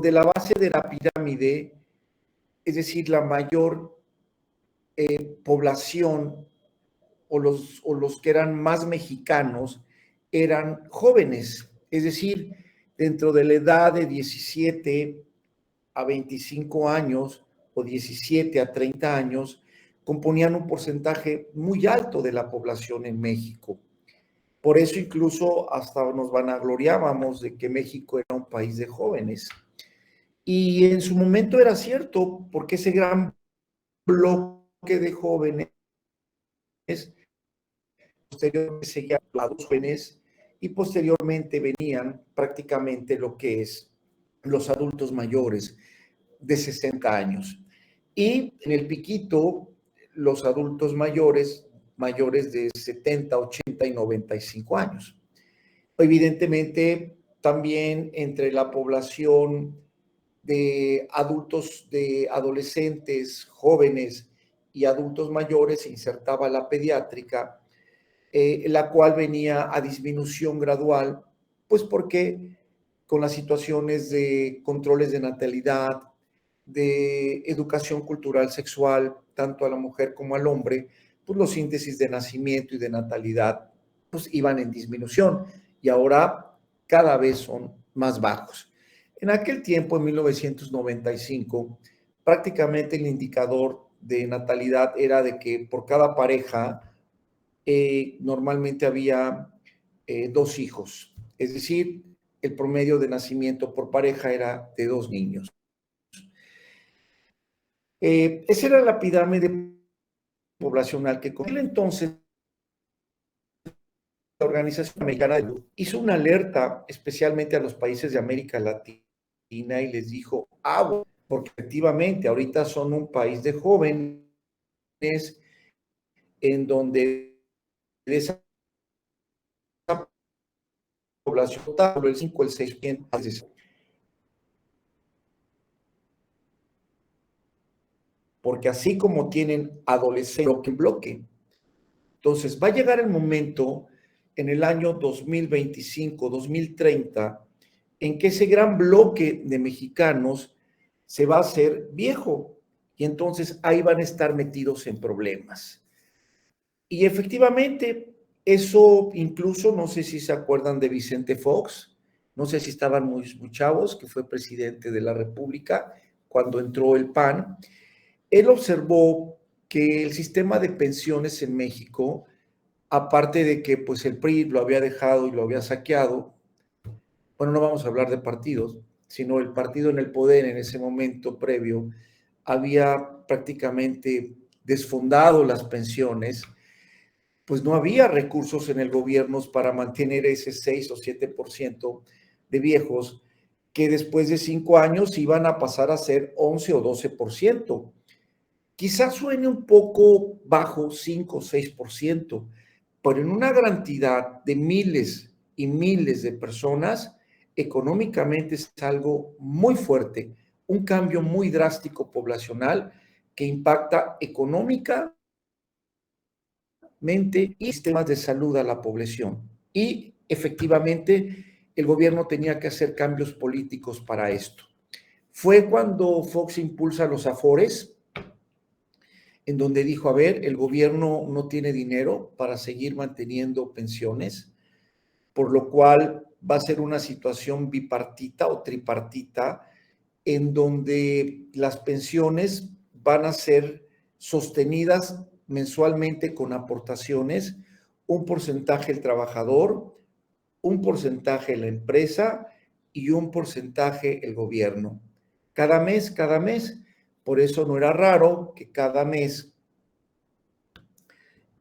de la base de la pirámide, es decir, la mayor población o los que eran más mexicanos eran jóvenes, es decir, dentro de la edad de 17 a 25 años o 17 a 30 años, componían un porcentaje muy alto de la población en México. Por eso incluso hasta nos vanagloriábamos de que México era un país de jóvenes. Y en su momento era cierto, porque ese gran bloque de jóvenes posteriormente seguían a los jóvenes y posteriormente venían prácticamente lo que es los adultos mayores de 60 años. Y en el piquito, los adultos mayores de 70, 80 y 95 años. Evidentemente, también entre la población de adultos, de adolescentes, jóvenes y adultos mayores se insertaba la pediátrica, la cual venía a disminución gradual, pues porque con las situaciones de controles de natalidad, de educación cultural sexual, tanto a la mujer como al hombre, pues los índices de nacimiento y de natalidad pues iban en disminución y ahora cada vez son más bajos. En aquel tiempo, en 1995, prácticamente el indicador de natalidad era de que por cada pareja normalmente había 2 hijos, es decir, el promedio de nacimiento por pareja era de 2 niños. Esa era la pirámide poblacional que con él entonces la Organización Americana de Salud hizo una alerta especialmente a los países de América Latina y les dijo, porque efectivamente ahorita son un país de jóvenes en donde de esa población total, el 5, el 6%, porque así como tienen adolescentes en bloque, entonces va a llegar el momento en el año 2025, 2030, en que ese gran bloque de mexicanos se va a hacer viejo y entonces ahí van a estar metidos en problemas. Y efectivamente, eso incluso, no sé si se acuerdan de Vicente Fox, no sé si estaban muy chavos, que fue presidente de la República cuando entró el PAN. Él observó que el sistema de pensiones en México, aparte de que pues el PRI lo había dejado y lo había saqueado, bueno, no vamos a hablar de partidos, sino el partido en el poder en ese momento previo había prácticamente desfondado las pensiones, pues no había recursos en el gobierno para mantener ese 6 o 7% de viejos que después de 5 años iban a pasar a ser 11 o 12%. Quizás suene un poco bajo, 5 o 6%, pero en una gran cantidad de miles y miles de personas, económicamente es algo muy fuerte, un cambio muy drástico poblacional que impacta económicamente y sistemas de salud a la población. Y efectivamente el gobierno tenía que hacer cambios políticos para esto. Fue cuando Fox impulsa los Afores, en donde dijo, a ver, el gobierno no tiene dinero para seguir manteniendo pensiones, por lo cual va a ser una situación bipartita o tripartita, en donde las pensiones van a ser sostenidas mensualmente con aportaciones, un porcentaje el trabajador, un porcentaje la empresa y un porcentaje el gobierno. Cada mes, cada mes. Por eso no era raro que cada mes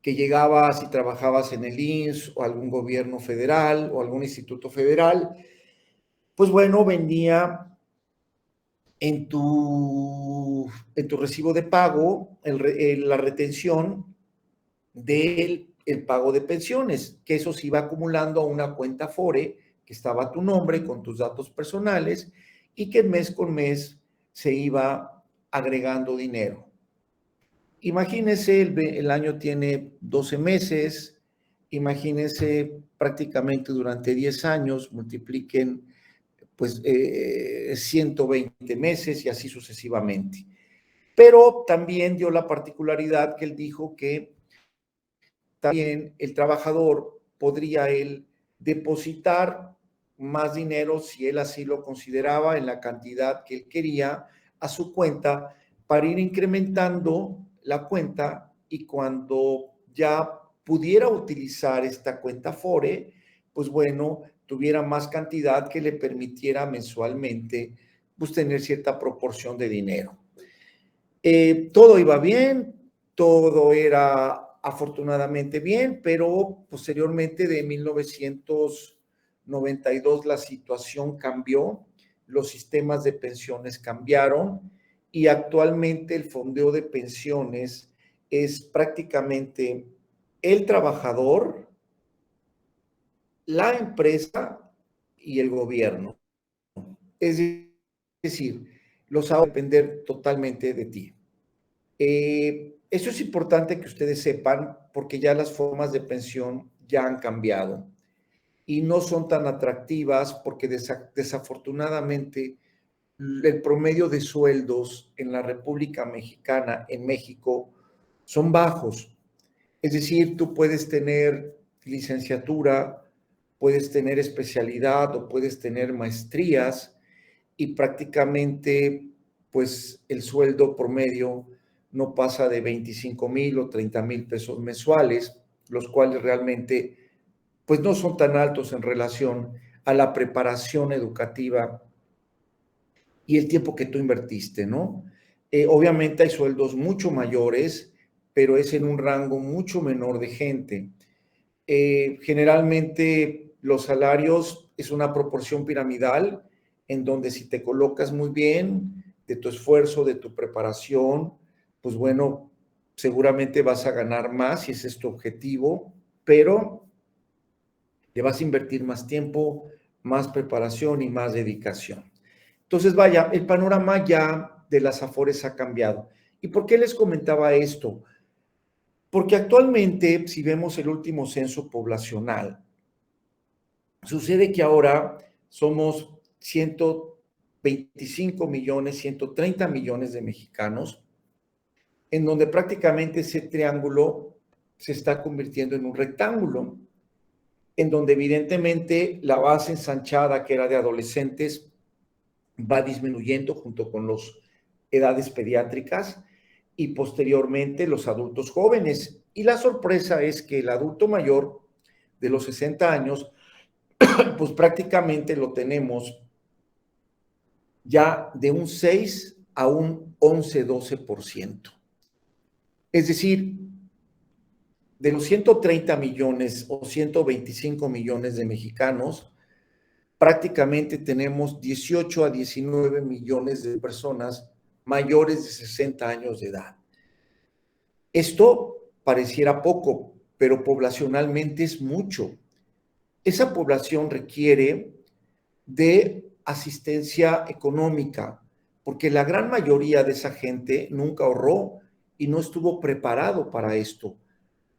que llegabas y trabajabas en el INSS o algún gobierno federal o algún instituto federal, pues bueno, venía en tu recibo de pago la retención del pago de pensiones, que eso se iba acumulando a una cuenta Afore que estaba a tu nombre con tus datos personales y que mes con mes se iba agregando dinero. Imagínense, el año tiene 12 meses, imagínense prácticamente durante 10 años, multipliquen pues 120 meses y así sucesivamente. Pero también dio la particularidad que él dijo que también el trabajador podría él depositar más dinero si él así lo consideraba en la cantidad que él quería a su cuenta para ir incrementando la cuenta y cuando ya pudiera utilizar esta cuenta Afore, pues bueno, tuviera más cantidad que le permitiera mensualmente pues tener cierta proporción de dinero. Todo iba bien, todo era afortunadamente bien, pero posteriormente de 1992 la situación cambió, los sistemas de pensiones cambiaron y actualmente el fondeo de pensiones es prácticamente el trabajador, la empresa y el gobierno. Es decir, los va a depender totalmente de ti. Eso es importante que ustedes sepan porque ya las formas de pensión ya han cambiado y no son tan atractivas porque desafortunadamente el promedio de sueldos en la República Mexicana, en México, son bajos. Es decir, tú puedes tener licenciatura, puedes tener especialidad o puedes tener maestrías y prácticamente pues el sueldo promedio no pasa de 25,000 o 30,000 pesos mensuales, los cuales realmente pues no son tan altos en relación a la preparación educativa y el tiempo que tú invertiste, ¿no? Obviamente hay sueldos mucho mayores, pero es en un rango mucho menor de gente. Generalmente los salarios es una proporción piramidal en donde si te colocas muy bien de tu esfuerzo, de tu preparación, pues bueno, seguramente vas a ganar más si ese es tu objetivo, pero le vas a invertir más tiempo, más preparación y más dedicación. Entonces, vaya, el panorama ya de las Afores ha cambiado. ¿Y por qué les comentaba esto? Porque actualmente, si vemos el último censo poblacional, sucede que ahora somos 125 millones, 130 millones de mexicanos, en donde prácticamente ese triángulo se está convirtiendo en un rectángulo, en donde evidentemente la base ensanchada que era de adolescentes va disminuyendo junto con las edades pediátricas y posteriormente los adultos jóvenes. Y la sorpresa es que el adulto mayor de los 60 años, pues prácticamente lo tenemos ya de un 6 a un 11-12%. Es decir, de los 130 millones o 125 millones de mexicanos, prácticamente tenemos 18 a 19 millones de personas mayores de 60 años de edad. Esto pareciera poco, pero poblacionalmente es mucho. Esa población requiere de asistencia económica, porque la gran mayoría de esa gente nunca ahorró y no estuvo preparado para esto.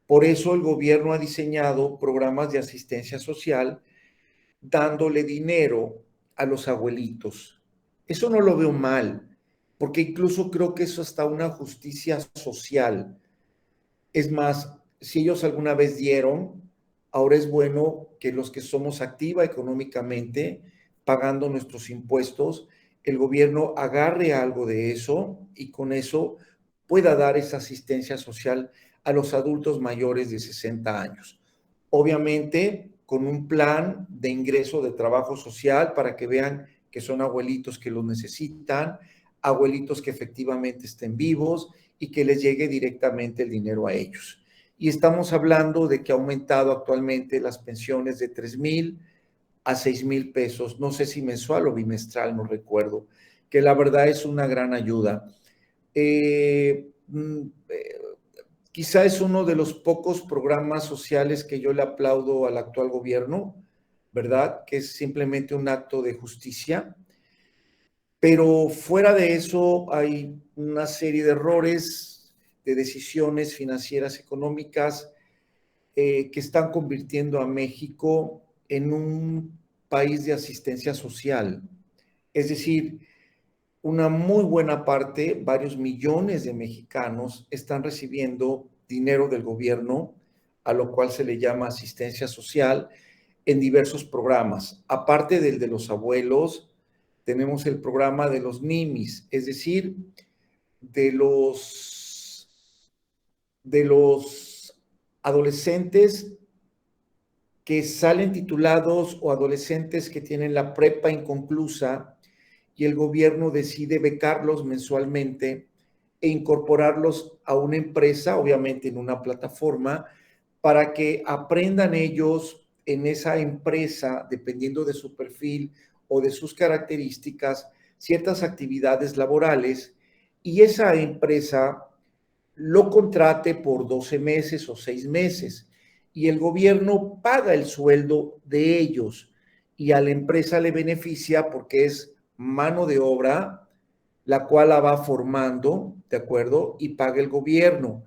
Por eso el gobierno ha diseñado programas de asistencia social dándole dinero a los abuelitos. Eso no lo veo mal, porque incluso creo que eso está una justicia social. Es más, si ellos alguna vez dieron, ahora es bueno que los que somos activa económicamente, pagando nuestros impuestos, el gobierno agarre algo de eso y con eso pueda dar esa asistencia social a los adultos mayores de 60 años. Obviamente, con un plan de ingreso de trabajo social para que vean que son abuelitos que lo necesitan, abuelitos que efectivamente estén vivos y que les llegue directamente el dinero a ellos. Y estamos hablando de que ha aumentado actualmente las pensiones de 3,000 a 6,000 pesos, no sé si mensual o bimestral, no recuerdo, que la verdad es una gran ayuda. Eh, Quizá es uno de los pocos programas sociales que yo le aplaudo al actual gobierno, ¿verdad? Que es simplemente un acto de justicia. Pero fuera de eso hay una serie de errores, de decisiones financieras económicas que están convirtiendo a México en un país de asistencia social. Es decir, una muy buena parte, varios millones de mexicanos están recibiendo dinero del gobierno, a lo cual se le llama asistencia social, en diversos programas. Aparte del de los abuelos, tenemos el programa de los NIMIS, es decir, de los adolescentes que salen titulados o adolescentes que tienen la prepa inconclusa y el gobierno decide becarlos mensualmente e incorporarlos a una empresa, obviamente en una plataforma, para que aprendan ellos en esa empresa, dependiendo de su perfil o de sus características, ciertas actividades laborales y esa empresa lo contrate por 12 meses o 6 meses y el gobierno paga el sueldo de ellos y a la empresa le beneficia porque es mano de obra, la cual la va formando, ¿de acuerdo? Y paga el gobierno.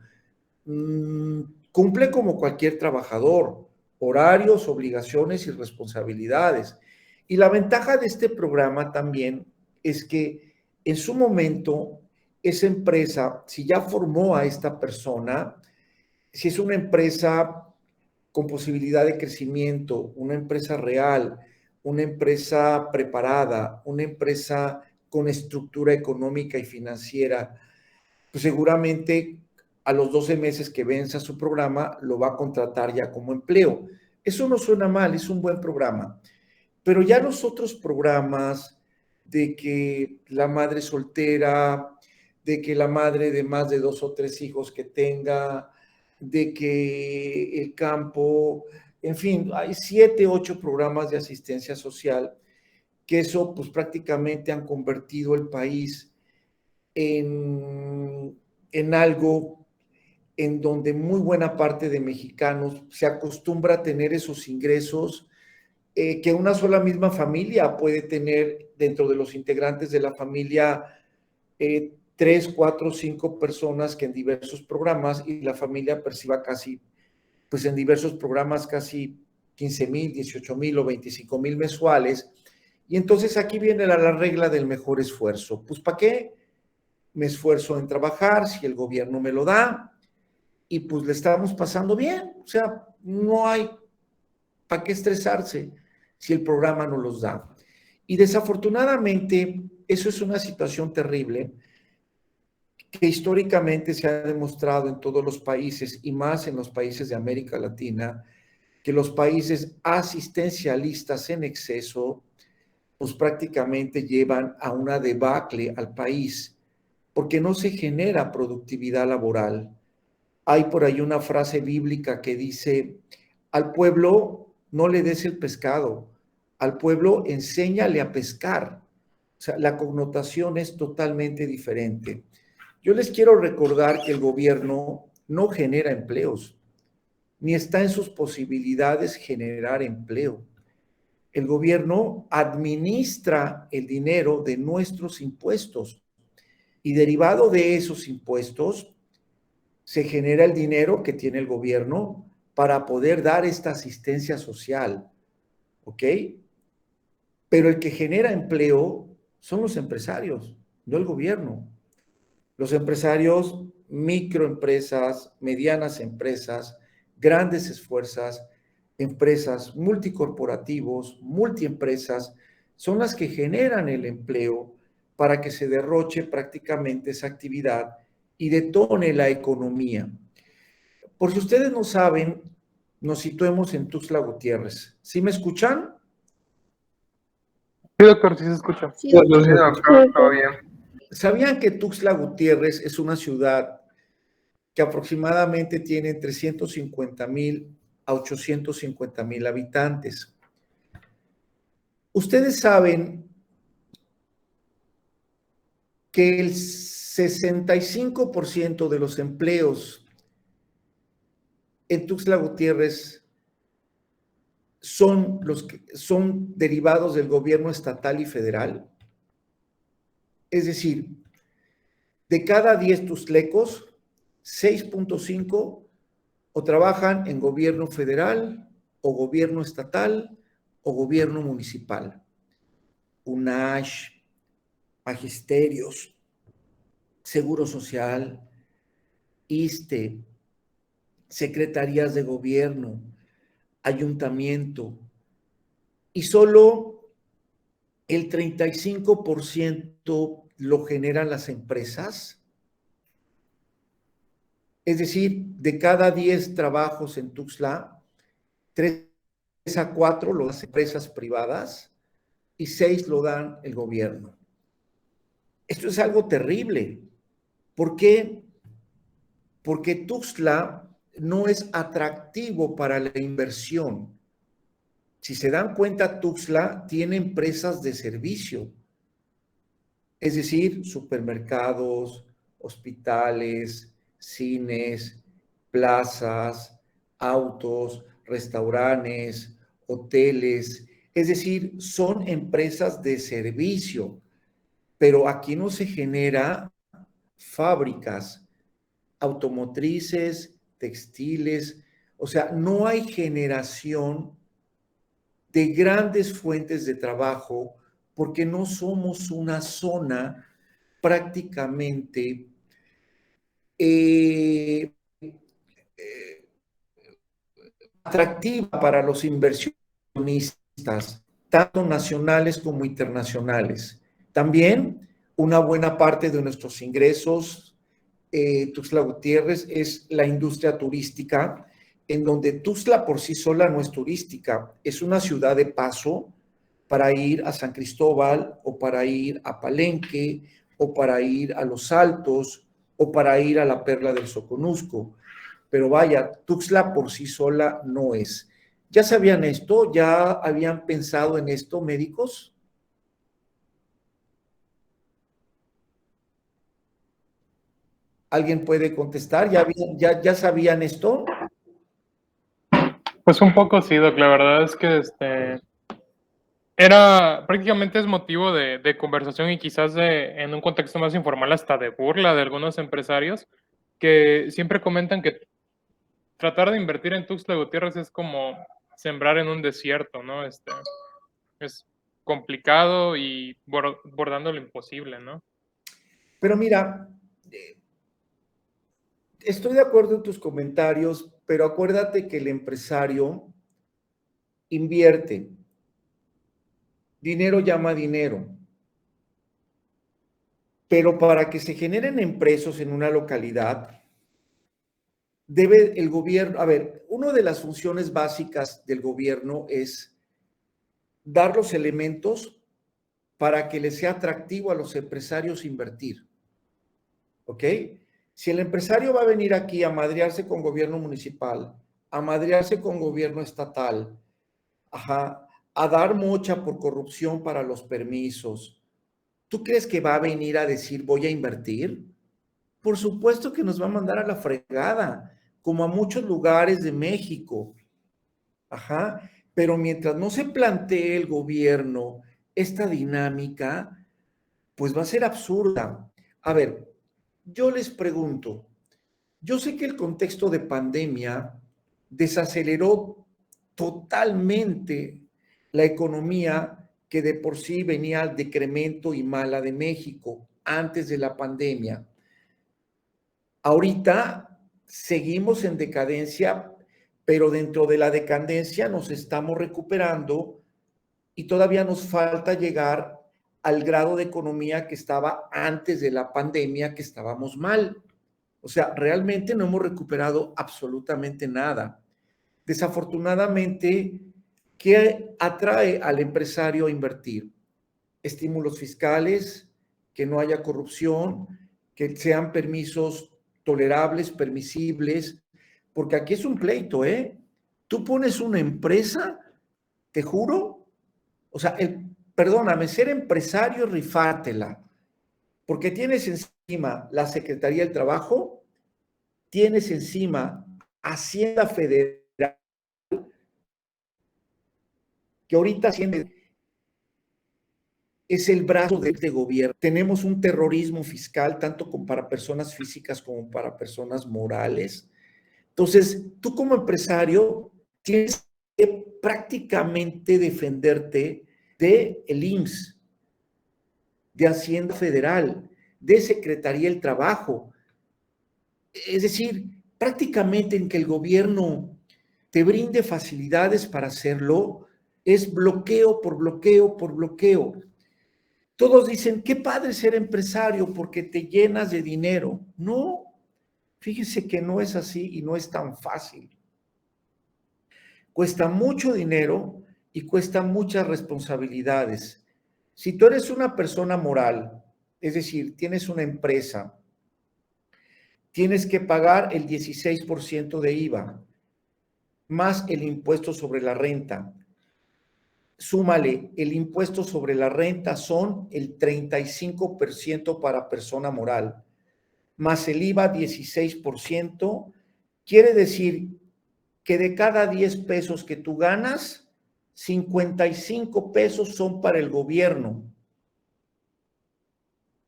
Cumple como cualquier trabajador, horarios, obligaciones y responsabilidades. Y la ventaja de este programa también es que en su momento esa empresa, si ya formó a esta persona, si es una empresa con posibilidad de crecimiento, una empresa real, una empresa preparada, una empresa con estructura económica y financiera, pues seguramente a los 12 meses que venza su programa lo va a contratar ya como empleo. Eso no suena mal, es un buen programa. Pero ya los otros programas de que la madre soltera, de que la madre de más de 2 o 3 hijos que tenga, de que el campo, en fin, hay 7, 8 programas de asistencia social que eso pues prácticamente han convertido el país en algo en donde muy buena parte de mexicanos se acostumbra a tener esos ingresos que una sola misma familia puede tener dentro de los integrantes de la familia 3, 4, 5 personas que en diversos programas y la familia perciba casi, pues en diversos programas casi 15,000, 18,000 o 25,000 mensuales. Y entonces aquí viene la regla del mejor esfuerzo. Pues ¿para qué me esfuerzo en trabajar si el gobierno me lo da? Y pues le estamos pasando bien. O sea, no hay para qué estresarse si el programa no los da. Y desafortunadamente, eso es una situación terrible que históricamente se ha demostrado en todos los países y más en los países de América Latina, que los países asistencialistas en exceso, pues prácticamente llevan a una debacle al país, porque no se genera productividad laboral. Hay por ahí una frase bíblica que dice, al pueblo no le des el pescado, al pueblo enséñale a pescar. O sea, la connotación es totalmente diferente. Yo les quiero recordar que el gobierno no genera empleos, ni está en sus posibilidades generar empleo. El gobierno administra el dinero de nuestros impuestos y derivado de esos impuestos se genera el dinero que tiene el gobierno para poder dar esta asistencia social, ¿ok? Pero el que genera empleo son los empresarios, no el gobierno. Los empresarios, microempresas, medianas empresas, grandes esfuerzas, empresas, multicorporativos, multiempresas, son las que generan el empleo para que se derroche prácticamente esa actividad y detone la economía. Por si ustedes no saben, nos situemos en Tuxtla Gutiérrez. ¿Sí me escuchan? Sí, doctor, sí se escucha. Sí, doctor. Sí, doctor, todo bien. ¿Sabían que Tuxtla Gutiérrez es una ciudad que aproximadamente tiene entre 150,000 a 850,000 habitantes? Ustedes saben que el 65% de los empleos en Tuxtla Gutiérrez son los que son derivados del gobierno estatal y federal. Es decir, de cada 10 tuxtlecos, 6.5 o trabajan en gobierno federal o gobierno estatal o gobierno municipal, UNASH, magisterios, Seguro Social, ISSSTE, secretarías de gobierno, ayuntamiento, y solo el 35% lo generan las empresas. Es decir, de cada 10 trabajos en Tuxtla, 3 a 4 lo dan las empresas privadas y 6 lo dan el gobierno. Esto es algo terrible. ¿Por qué? Porque Tuxtla no es atractivo para la inversión. Si se dan cuenta, Tuxtla tiene empresas de servicio, es decir, supermercados, hospitales, cines, plazas, autos, restaurantes, hoteles, es decir, son empresas de servicio, pero aquí no se genera fábricas automotrices, textiles, o sea, no hay generación de grandes fuentes de trabajo porque no somos una zona prácticamente eh, eh, atractiva para los inversionistas, tanto nacionales como internacionales. También una buena parte de nuestros ingresos, Tuxtla Gutiérrez, es la industria turística, en donde Tuxtla por sí sola no es turística, es una ciudad de paso para ir a San Cristóbal o para ir a Palenque o para ir a Los Altos o para ir a la Perla del Soconusco. Pero vaya, Tuxtla por sí sola no es. ¿Ya sabían esto? ¿Ya habían pensado en esto, médicos? ¿Alguien puede contestar? ¿Ya sabían esto? Pues un poco sí, Doc. La verdad es que era prácticamente es motivo de conversación y quizás en un contexto más informal hasta de burla de algunos empresarios que siempre comentan que tratar de invertir en Tuxtla Gutiérrez es como sembrar en un desierto, ¿no? Es complicado y bordando lo imposible, ¿no? Pero mira, estoy de acuerdo en tus comentarios, pero acuérdate que el empresario invierte. Dinero llama dinero. Pero para que se generen empresas en una localidad, debe el gobierno, a ver, una de las funciones básicas del gobierno es dar los elementos para que les sea atractivo a los empresarios invertir. ¿Ok? Si el empresario va a venir aquí a madrearse con gobierno municipal, a madrearse con gobierno estatal, ajá, a dar mocha por corrupción para los permisos, ¿tú crees que va a venir a decir voy a invertir? Por supuesto que nos va a mandar a la fregada, como a muchos lugares de México. Ajá, pero mientras no se plantee el gobierno esta dinámica, pues va a ser absurda. A ver, yo les pregunto, yo sé que el contexto de pandemia desaceleró totalmente la economía que de por sí venía al decremento y mala de México antes de la pandemia. Ahorita seguimos en decadencia, pero dentro de la decadencia nos estamos recuperando y todavía nos falta llegar al grado de economía que estaba antes de la pandemia, que estábamos mal. O sea, realmente no hemos recuperado absolutamente nada. Desafortunadamente, ¿qué atrae al empresario a invertir? Estímulos fiscales, que no haya corrupción, que sean permisos tolerables, permisibles, porque aquí es un pleito, ¿eh? Tú pones una empresa, te juro, o sea, perdóname, ser empresario, rifártela, porque tienes encima la Secretaría del Trabajo, tienes encima Hacienda Federal, que ahorita es el brazo de este gobierno. Tenemos un terrorismo fiscal, tanto para personas físicas como para personas morales. Entonces, tú como empresario tienes prácticamente defenderte de el IMSS, de Hacienda Federal, de Secretaría del Trabajo. Es decir, prácticamente en que el gobierno te brinde facilidades para hacerlo, es bloqueo por bloqueo por bloqueo. Todos dicen, qué padre ser empresario porque te llenas de dinero. No, fíjese que no es así y no es tan fácil. Cuesta mucho dinero y cuesta muchas responsabilidades. Si tú eres una persona moral, es decir, tienes una empresa, tienes que pagar el 16% de IVA, más el impuesto sobre la renta. Súmale, el impuesto sobre la renta son el 35% para persona moral, más el IVA 16%, quiere decir que de cada 10 pesos que tú ganas, 55 pesos son para el gobierno,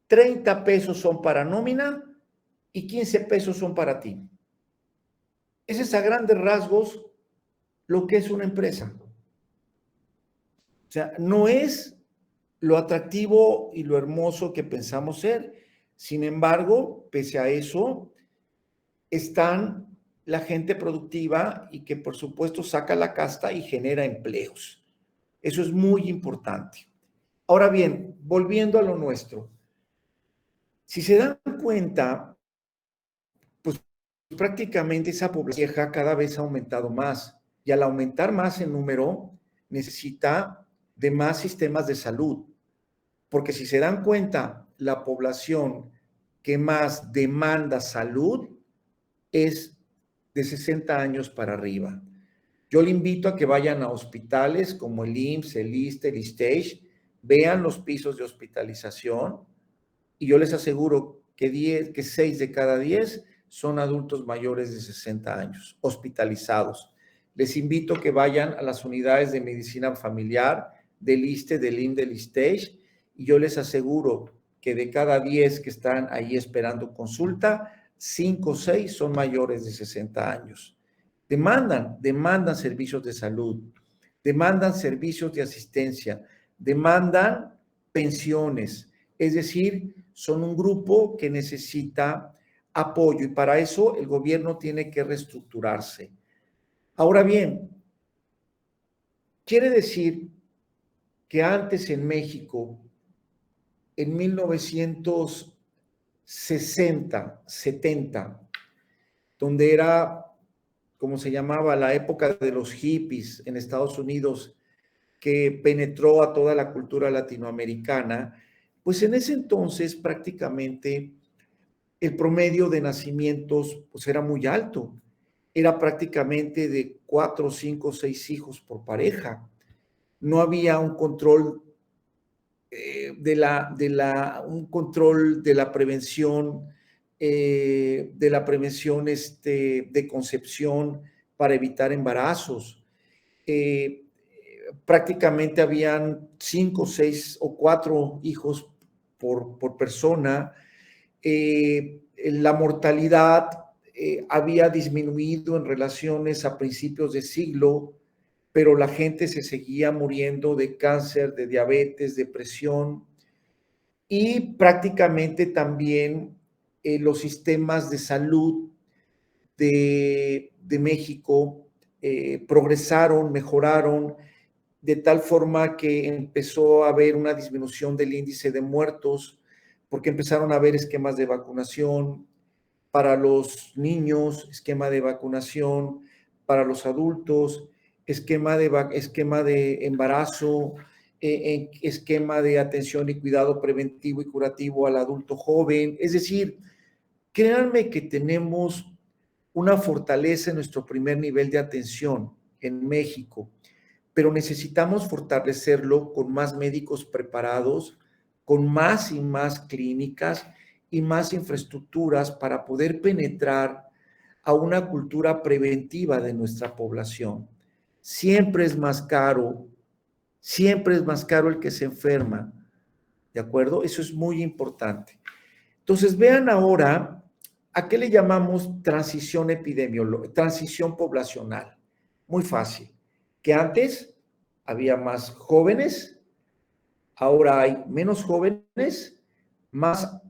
30 pesos son para nómina y 15 pesos son para ti. Ese es a grandes rasgos lo que es una empresa. O sea, no es lo atractivo y lo hermoso que pensamos ser. Sin embargo, pese a eso, están la gente productiva y que por supuesto saca la casta y genera empleos. Eso es muy importante. Ahora bien, volviendo a lo nuestro, si se dan cuenta, pues prácticamente esa población vieja cada vez ha aumentado más y al aumentar más en número necesita de más sistemas de salud, porque si se dan cuenta, la población que más demanda salud es de 60 años para arriba. Yo le invito a que vayan a hospitales como el IMSS, el ISSSTE, el ISTESH, vean los pisos de hospitalización y yo les aseguro que 6 de cada 10 son adultos mayores de 60 años hospitalizados. Les invito a que vayan a las unidades de medicina familiar del ISSSTE, del IMSS, del ISTESH y yo les aseguro que de cada 10 que están ahí esperando consulta, 5 o 6 son mayores de 60 años. Demandan servicios de salud, demandan servicios de asistencia, demandan pensiones, es decir, son un grupo que necesita apoyo y para eso el gobierno tiene que reestructurarse. Ahora bien, quiere decir que antes en México, en 1960, 70, donde era, como se llamaba, la época de los hippies en Estados Unidos, que penetró a toda la cultura latinoamericana, pues en ese entonces prácticamente el promedio de nacimientos pues era muy alto. Era prácticamente de 4, 5, 6 hijos por pareja. No había un control un control de la prevención, de concepción para evitar embarazos. Prácticamente habían 5, 6 o 4 hijos por persona. La mortalidad había disminuido en relaciones a principios de siglo, pero la gente se seguía muriendo de cáncer, de diabetes, depresión y prácticamente también los sistemas de salud de México progresaron, mejoraron, de tal forma que empezó a haber una disminución del índice de muertos, porque empezaron a haber esquemas de vacunación para los niños, esquema de vacunación para los adultos, esquema de embarazo, esquema de atención y cuidado preventivo y curativo al adulto joven. Es decir, créanme que tenemos una fortaleza en nuestro primer nivel de atención en México, pero necesitamos fortalecerlo con más médicos preparados, con más y más clínicas y más infraestructuras para poder penetrar a una cultura preventiva de nuestra población. Siempre es más caro el que se enferma, ¿de acuerdo? Eso es muy importante. Entonces, vean ahora, ¿a qué le llamamos transición epidemiológica, transición poblacional? Muy fácil. que antes había más jóvenes, ahora hay menos jóvenes, más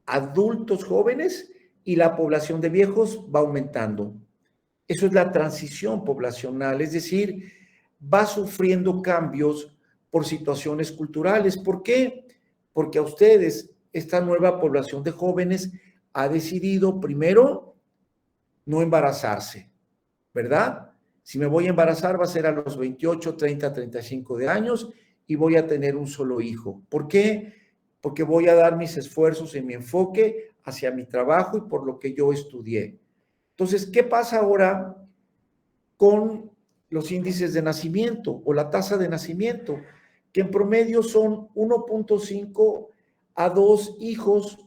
adultos jóvenes y la población de viejos va aumentando. Eso es la transición poblacional, es decir, va sufriendo cambios por situaciones culturales. ¿Por qué? Porque a ustedes, esta nueva población de jóvenes ha decidido primero no embarazarse, ¿verdad? Si me voy a embarazar va a ser a los 28, 30, 35 de años y voy a tener un solo hijo. ¿Por qué? Porque voy a dar mis esfuerzos y mi enfoque hacia mi trabajo y por lo que yo estudié. Entonces, ¿qué pasa ahora con los índices de nacimiento o la tasa de nacimiento? Que en promedio son 1.5 a 2 hijos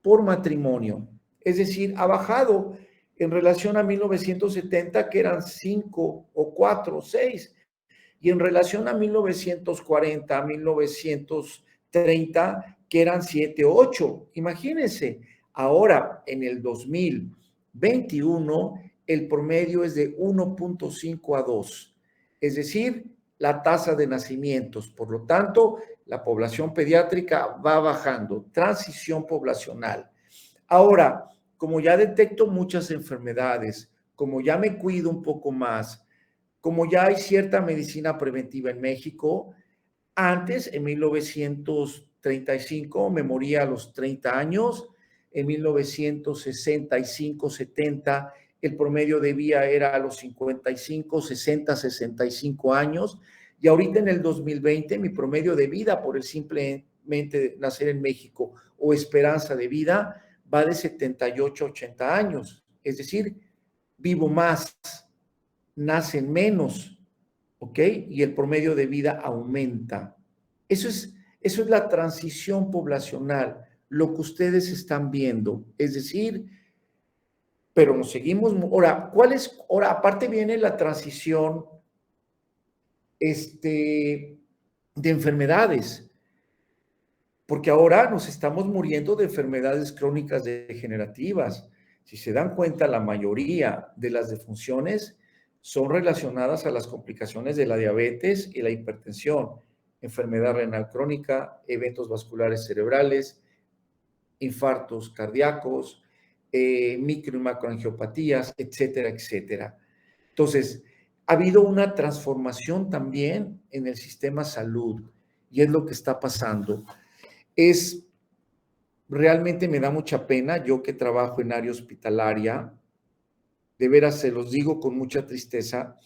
por matrimonio. Es decir, ha bajado en relación a 1970, que eran 5 o 4 o 6, y en relación a 1940, a 1930, que eran 7 o 8. Imagínense, ahora en el 2021 el promedio es de 1.5 a 2, es decir, la tasa de nacimientos. Por lo tanto, la población pediátrica va bajando, transición poblacional. Ahora, como ya detecto muchas enfermedades, como ya me cuido un poco más, como ya hay cierta medicina preventiva en México, antes, en 1935, me moría a los 30 años, en 1965, 70, el promedio de vida era a los 55, 60, 65 años, y ahorita en el 2020, mi promedio de vida por el simplemente nacer en México o esperanza de vida va de 78 a 80 años, es decir, vivo más, nacen menos, ¿ok? Y el promedio de vida aumenta. Eso es la transición poblacional, lo que ustedes están viendo. Es decir, pero nos seguimos. Ahora, ahora, aparte viene la transición de enfermedades, porque ahora nos estamos muriendo de enfermedades crónicas degenerativas. Si se dan cuenta, la mayoría de las defunciones son relacionadas a las complicaciones de la diabetes y la hipertensión, enfermedad renal crónica, eventos vasculares cerebrales, infartos cardíacos, micro y macroangiopatías, etcétera, etcétera. Entonces, ha habido una transformación también en el sistema salud y es lo que está pasando. Realmente me da mucha pena, yo que trabajo en área hospitalaria, de veras se los digo con mucha tristeza,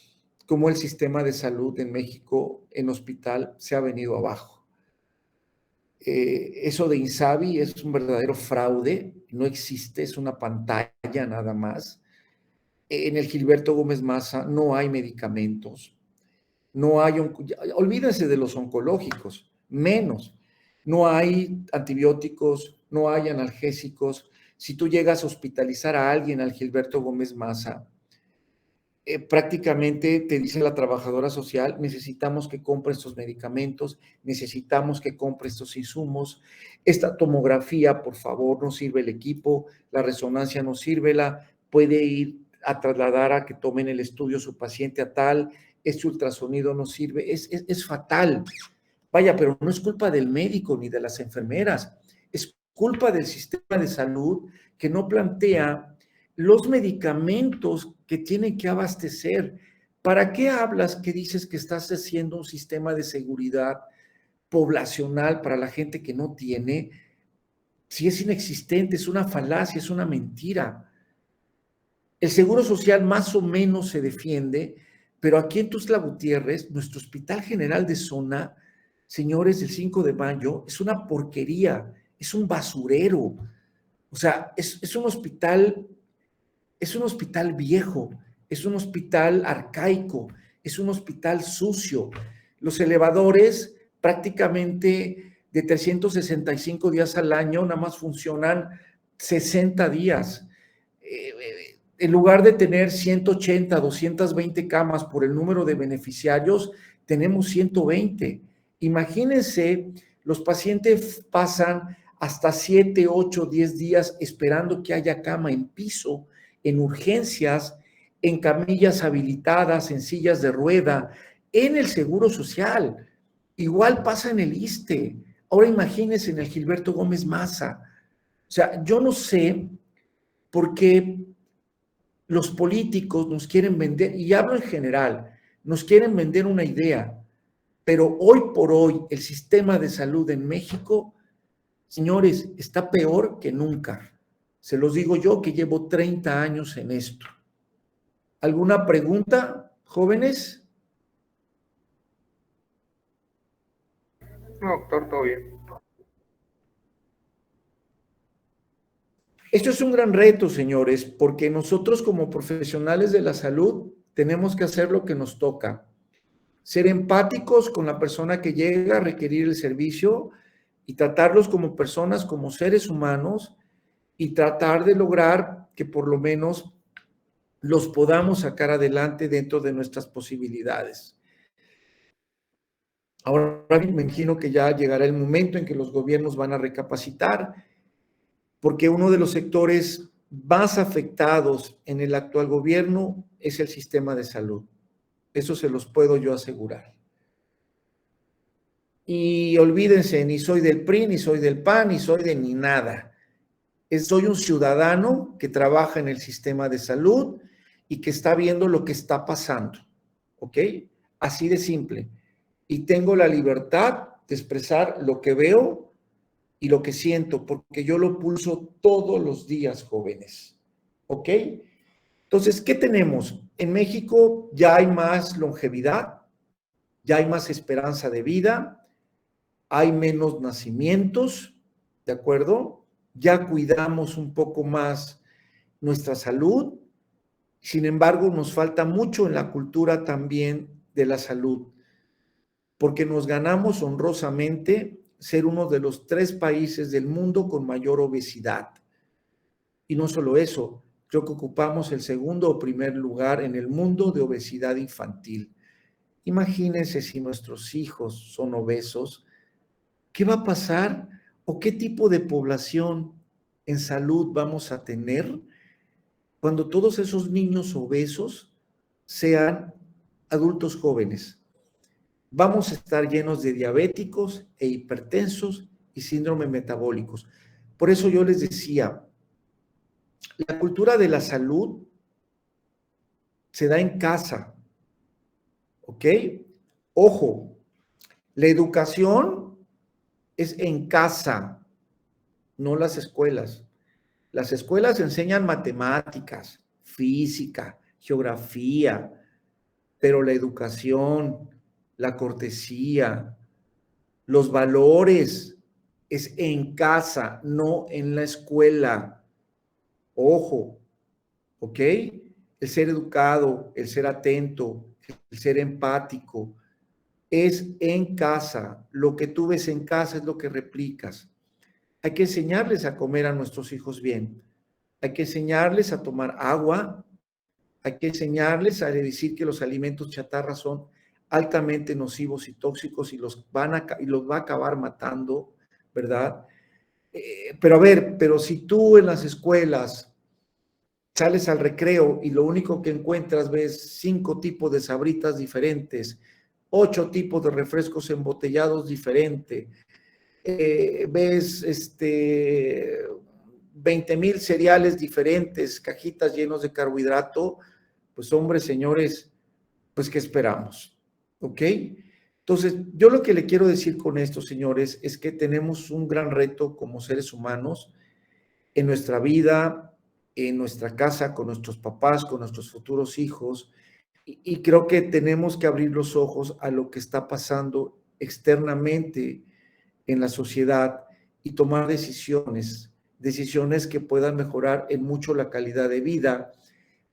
cómo el sistema de salud en México, en hospital, se ha venido abajo. Eso de INSABI es un verdadero fraude, no existe, es una pantalla nada más. En el Gilberto Gómez Maza no hay medicamentos, no hay, olvídense de los oncológicos, menos. No hay antibióticos, no hay analgésicos. Si tú llegas a hospitalizar a alguien al Gilberto Gómez Maza, prácticamente te dice la trabajadora social, necesitamos que compre estos medicamentos, necesitamos que compre estos insumos, esta tomografía, por favor, no sirve el equipo, la resonancia no sirve, puede ir a trasladar a que tomen el estudio su paciente a tal, este ultrasonido no sirve, es fatal. Vaya, pero no es culpa del médico ni de las enfermeras, es culpa del sistema de salud que no plantea los medicamentos que tienen que abastecer. ¿Para qué hablas que dices que estás haciendo un sistema de seguridad poblacional para la gente que no tiene? Si es inexistente, es una falacia, es una mentira. El Seguro Social más o menos se defiende, pero aquí en Tuxtla Gutiérrez, nuestro Hospital General de Zona, señores, del 5 de mayo, es una porquería, es un basurero. O sea, es un hospital viejo, es un hospital arcaico, es un hospital sucio. Los elevadores prácticamente de 365 días al año nada más funcionan 60 días. En lugar de tener 180, 220 camas por el número de beneficiarios, tenemos 120. Imagínense, los pacientes pasan hasta 7, 8, 10 días esperando que haya cama en piso, en urgencias, en camillas habilitadas, en sillas de rueda, en el Seguro Social. Igual pasa en el ISSSTE. Ahora imagínense en el Gilberto Gómez Maza. O sea, yo no sé por qué los políticos nos quieren vender, y hablo en general, nos quieren vender una idea, pero hoy por hoy el sistema de salud en México, señores, está peor que nunca. Se los digo yo que llevo 30 años en esto. ¿Alguna pregunta, jóvenes? No, doctor, todo bien. Esto es un gran reto, señores, porque nosotros como profesionales de la salud tenemos que hacer lo que nos toca. Ser empáticos con la persona que llega a requerir el servicio y tratarlos como personas, como seres humanos, y tratar de lograr que por lo menos los podamos sacar adelante dentro de nuestras posibilidades. Ahora me imagino que ya llegará el momento en que los gobiernos van a recapacitar, porque uno de los sectores más afectados en el actual gobierno es el sistema de salud. Eso se los puedo yo asegurar. Y olvídense, ni soy del PRI, ni soy del PAN, ni soy de ni nada. Soy un ciudadano que trabaja en el sistema de salud y que está viendo lo que está pasando, ¿ok? Así de simple. Y tengo la libertad de expresar lo que veo y lo que siento, porque yo lo pulso todos los días, jóvenes, ¿ok? Entonces, ¿qué tenemos? En México ya hay más longevidad, ya hay más esperanza de vida, hay menos nacimientos, ¿de acuerdo? Ya cuidamos un poco más nuestra salud. Sin embargo, nos falta mucho en la cultura también de la salud, porque nos ganamos honrosamente ser uno de los 3 países del mundo con mayor obesidad. Y no solo eso, creo que ocupamos el segundo o primer lugar en el mundo de obesidad infantil. Imagínense si nuestros hijos son obesos, ¿qué va a pasar o qué tipo de población en salud vamos a tener cuando todos esos niños obesos sean adultos jóvenes? Vamos a estar llenos de diabéticos e hipertensos y síndromes metabólicos. Por eso yo les decía, la cultura de la salud se da en casa, ¿ok? Ojo, la educación es en casa, no las escuelas. Las escuelas enseñan matemáticas, física, geografía, pero la educación, la cortesía, los valores es en casa, no en la escuela. Ojo, ¿ok? El ser educado, el ser atento, el ser empático, es en casa. Lo que tú ves en casa es lo que replicas. Hay que enseñarles a comer a nuestros hijos bien. Hay que enseñarles a tomar agua. Hay que enseñarles a decir que los alimentos chatarra son altamente nocivos y tóxicos y los va a acabar matando, ¿verdad? Pero a ver, pero si tú en las escuelas sales al recreo y lo único que encuentras ves 5 tipos de sabritas diferentes, 8 tipos de refrescos embotellados diferentes, ves 20,000 cereales diferentes, cajitas llenos de carbohidrato, pues hombre, señores, pues ¿qué esperamos? ¿Ok? Entonces, yo lo que le quiero decir con esto, señores, es que tenemos un gran reto como seres humanos en nuestra vida, en nuestra casa, con nuestros papás, con nuestros futuros hijos, y creo que tenemos que abrir los ojos a lo que está pasando externamente en la sociedad y tomar decisiones que puedan mejorar en mucho la calidad de vida,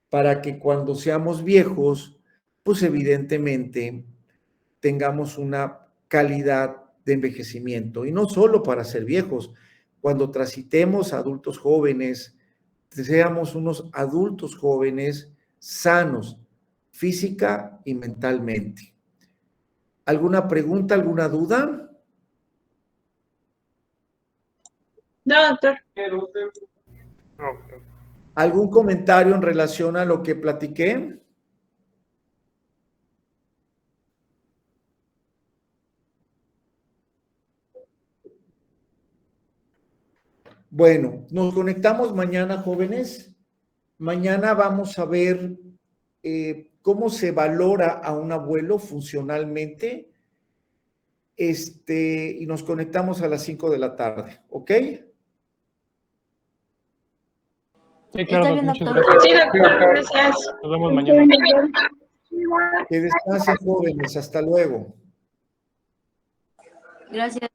para que cuando seamos viejos, pues evidentemente tengamos una calidad de envejecimiento. Y no solo para ser viejos, cuando transitemos a adultos jóvenes, seamos unos adultos jóvenes sanos, física y mentalmente. ¿Alguna pregunta, alguna duda? No, doctor. No, doctor. ¿Algún comentario en relación a lo que platiqué? Bueno, nos conectamos mañana, jóvenes. Mañana vamos a ver cómo se valora a un abuelo funcionalmente. Y nos conectamos a las 5 de la tarde, ¿ok? Sí, claro, Está bien, muchas doctor. gracias. Sí, doctor, gracias. Nos vemos mañana. Que descansen, jóvenes. Hasta luego. Gracias.